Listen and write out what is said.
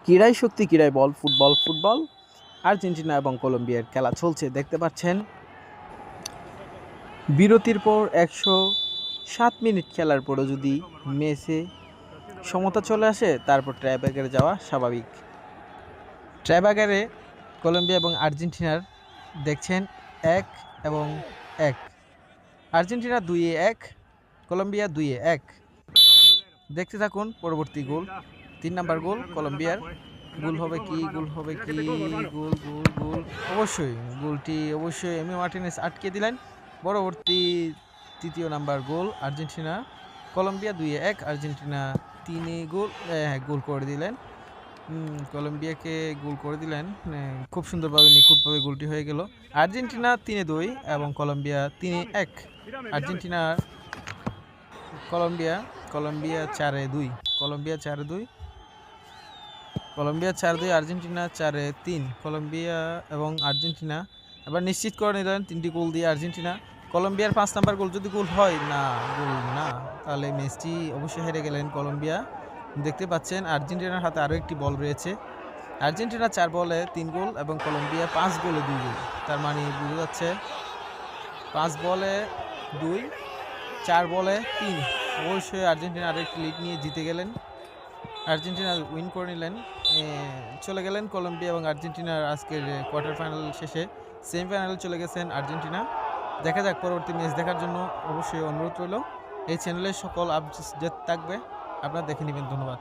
ক্রীড়াই শক্তি, ক্রীড়াই বল। Football football. আর্জেন্টিনা এবং কলম্বিয়ার খেলা চলছে, দেখতে পাচ্ছেন। বিরতির পর 107 মিনিট খেলার পরও যদি ম্যাচে সমতা চলে আসে, তারপর ট্রাইব্রেকারে যাওয়া স্বাভাবিক। ট্রাইব্রেকারে কলম্বিয়া এবং আর্জেন্টিনার দেখছেন 1 এবং 1। Argentina 2-1, Colombia 2-1। দেখতে থাকুন পরবর্তী গোল। 3 নাম্বার গোল কলম্বিয়ার। গোল হবে কি, গোল হবে কি, গোল গোল গোল। অবশ্যই গোলটি অবশ্যই এমি মার্টিনেজ আটকে দিলেন। পরবর্তী 3য় number goal Argentina. Colombia 2-1, Argentina 3 goal goal করে দিলেন। কলম্বিয়াকে গোল করে দিলেন। খুব সুন্দরভাবে নিখুঁতভাবে গোলটি হয়ে গেল। আর্জেন্টিনা 3-2 এবং Colombia 3-1। Argentina Colombia 4-2। Colombia 4-2, Argentina 4-3। Colombia এবং আর্জেন্টিনা এবার নিশ্চিত করে নিলেন 3টি গোল দিয়ে আর্জেন্টিনা। কলম্বিয়ার 5 নাম্বার গোল যদি গোল হয় না, গোল না, তাহলে ম্যাচটি অবশ্যই হেরে গেলেন কলম্বিয়া। দেখতে পাচ্ছেন আর্জেন্টিনার হাতে আরও একটি বল রয়েছে। আর্জেন্টিনা 4 বলে 3 গোল এবং কলম্বিয়া 5 গোলে 2 গোল। তার মানে বোঝা যাচ্ছে 5 বলে 2, 4 বলে 3। অবশ্যই আর্জেন্টিনা আরেকটি লিড নিয়ে জিতে গেলেন। আর্জেন্টিনা উইন করে নিলেন। চলে গেলেন কলম্বিয়া এবং আর্জেন্টিনার আজকের কোয়ার্টার ফাইনাল শেষে সেমিফাইনালে চলে গেছেন আর্জেন্টিনা। দেখা যাক পরবর্তী ম্যাচ দেখার জন্য অবশ্যই অনুরোধ রইল। এই চ্যানেলে সকল আপডেট থাকবে, আপনারা দেখে নেবেন। ধন্যবাদ।